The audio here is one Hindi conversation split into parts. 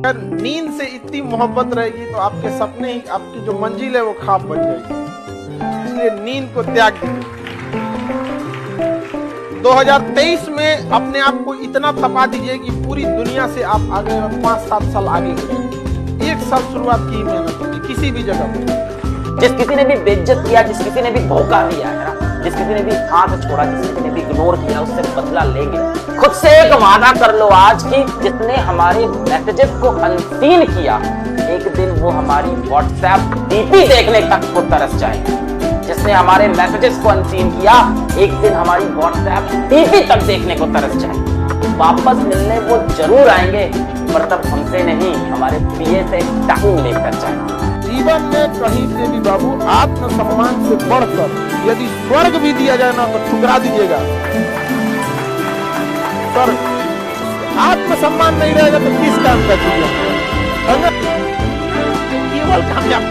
अगर नींद से इतनी मोहब्बत रहेगी तो आपके सपने ही, आपकी जो मंजिल है वो ख्वाब बन जाएगी। इसलिए नींद को त्याग दीजिए। 2023 में अपने आप को इतना तपा दीजिए कि पूरी दुनिया से आप आगे 5-7 साल आगे बढ़ेंगे। 1 साल शुरुआत की मेहनत होगी किसी भी जगह पर। जिस किसी ने भी बेइज्जत किया, जिस किसी ने भी धोखा दिया है ना, जिस किसी ने भी हाथ छोड़ा, जिस किसी ने भी इग्नोर किया, उससे बदला लेंगे। खुद से एक वादा कर लो आज की, जिसने हमारे मैसेजेस को अनसीन किया, एक दिन वो हमारी व्हाट्सएप डीपी देखने तक को तरस जाएगा। जिसने हमारे मैसेजेस को अनसीन किया, एक दिन हमारी व्हाट्सएप डीपी तक देखने को तरस जाएगा। वापस मिलने वो जरूर आएंगे, पर तब हमसे नहीं, हमारे पीए से टाइम लेकर जाएंगे। जीवन में कहीं से भी बाबू आत्मसम्मान से बढ़कर यदि स्वर्ग भी दिया जाए ना तो ठुकरा दीजिएगा। पर आत्मसम्मान नहीं रहेगा तो किस काम का जीवन? केवल कामयाब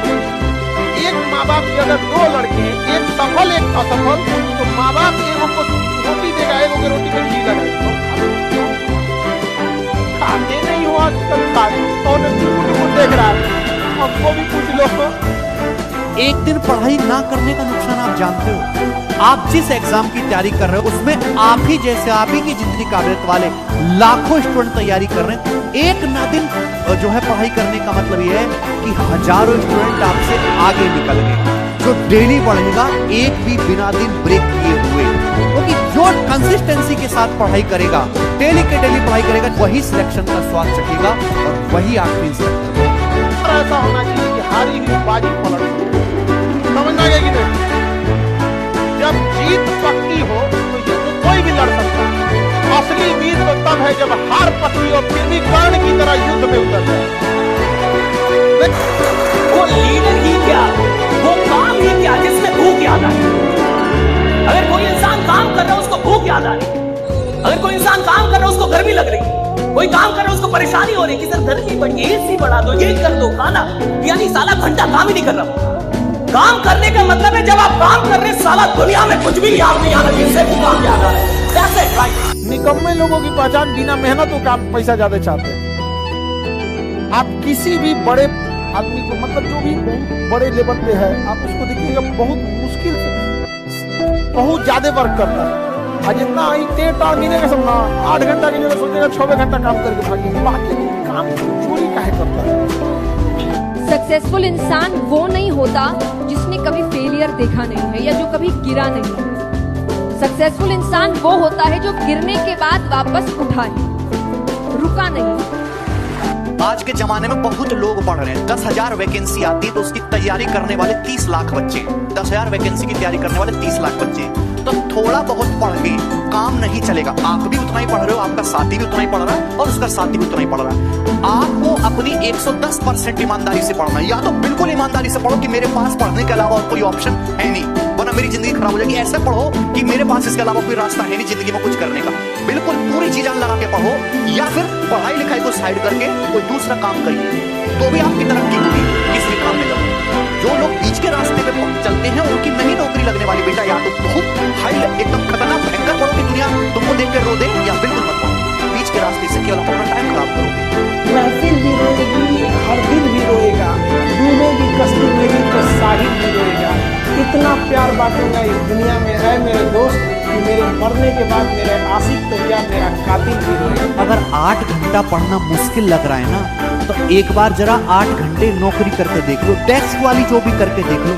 एक माँ बाप के अगर 2 लड़के, एक सफल एक असफल, तो माँ बाप एगो को रोटी देगा, एगो के रोटी में घी लगाएगा। खाते नहीं हो आजकल, कौन देख रहा है? हमको भी पूछ लो। एक दिन पढ़ाई ना करने का नुकसान आप जानते हो। आप जिस एग्जाम की तैयारी कर रहे हो उसमें आप ही जैसे, आप ही की जितनी काबिलियत वाले लाखों स्टूडेंट तैयारी कर रहे हैं। एक ना दिन जो है पढ़ाई करने का मतलब ये है कि हजारों स्टूडेंट आपसे आगे निकल गए। जो डेली पढ़ेगा, एक भी बिना दिन ब्रेक किए हुए, क्योंकि जो कंसिस्टेंसी के साथ पढ़ाई करेगा, डेली के डेली पढ़ाई करेगा, वही सिलेक्शन का स्वाद चखेगा और वही आखिरी सिलेक्शन। ऐसा होना चाहिए कि हारी हुई बाजी पलट, समझना कि नहीं? जब जीत पक्की हो तो ये तो कोई भी लड़ सकता है। असली वीर तो तब है जब हार पक्की हो फिर भी कर्ण की तरह युद्ध में उतर जाए। वो लीडर ही क्या, वो काम ही क्या जिसमें भूख याद आए। अगर कोई इंसान काम कर रहा है उसको भूख याद आ रही, अगर कोई इंसान काम कर रहा है उसको गर्मी लग रही, कोई काम कर रहा है उसको परेशानी हो रही कि सर गर्मी बढ़ी, एसी बढ़ा दो, ये कर दो, खाना, यानी साला घंटा काम ही नहीं कर रहा। काम करने का मतलब है जब आप काम कर रहे हैं, साला दुनिया में कुछ भी याद नहीं आ रहा, जिससे भी काम याद आ रहा है। निकम्मे लोगों की पहचान बिना मेहनत का पैसा ज्यादा चाहते हैं। आप किसी भी बड़े आदमी को, मतलब जो भी बहुत बड़े लेवल पे है, आप उसको देखिएगा बहुत मुश्किल से बहुत ज्यादा वर्क करता है। आज इतना मिलेगा सब ना 8 घंटा के लिए सोचेगा 6 घंटा काम करके भागेंगे, बाकी काम चोरी काहे करता है? सक्सेसफुल इंसान वो नहीं होता जिसने कभी फेलियर देखा नहीं है या जो कभी गिरा नहीं है। सक्सेसफुल इंसान वो होता है जो गिरने के बाद वापस उठा है, रुका नहीं। आज के जमाने में बहुत लोग पढ़ रहे हैं। 10,000 वैकेंसी आती है तो उसकी तैयारी करने वाले 30 लाख बच्चे हैं। 10,000 वैकेंसी की तैयारी करने वाले 30 लाख बच्चे हैं। तो थोड़ा बहुत पढ़ के काम नहीं चलेगा। आप भी उतना ही पढ़ रहे हो, आपका साथी भी उतना ही पढ़ रहा है और उसका साथी भी उतना ही पढ़ रहा है। आपको अपनी 110% ईमानदारी से पढ़ना है। या तो बिल्कुल ईमानदारी से पढ़ो कि मेरे पास पढ़ने के अलावा और कोई ऑप्शन है नहीं, वरना मेरी जिंदगी खराब हो जाएगी। ऐसे पढ़ो कि मेरे पास इसके अलावा कोई रास्ता है नहीं जिंदगी में कुछ करने का। बिल्कुल पूरी जी जान लगा के पढ़ो, या फिर पढ़ाई लिखाई को साइड करके कोई दूसरा काम करिए, तो भी आपकी तरक्की होगी किसी काम में। जो लोग बीच के रास्ते पे चलते हैं उनकी नहीं नौकरी लगने वाली। बेटा या तो बहुत हाई एकदम खतरनाक भयंकर पढ़ो कि दुनिया तुमको देख कर रो दे, या बिल्कुल मत पढ़ो। बीच के रास्ते से केवल अपना टाइम खराब करोगे। महफिल भी रोएगी, हर दिल भी रोएगा, डूबेगी कश्ती मेरी तो साहिल भी रोएगा। इतना प्यार बांटूंगा इस दुनिया में है मेरे दोस्त कि मेरे मरने के बाद मेरे आशिक तो क्या मेरा कातिल भी रोएगा। अगर 8 घंटा पढ़ना मुश्किल लग रहा है ना, तो एक बार जरा 8 घंटे नौकरी करके देख लो, टैक्स वाली जो भी करके देख लो,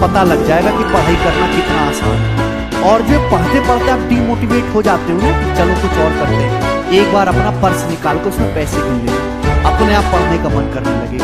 पता लग जाएगा कि पढ़ाई करना कितना आसान है। और जो पढ़ते पढ़ते आप डिमोटिवेट हो जाते हो ना कि चलो कुछ और करते हैं, एक बार अपना पर्स निकाल कर उसमें पैसे गिन ले, अपने आप पढ़ने का मन करने लगे।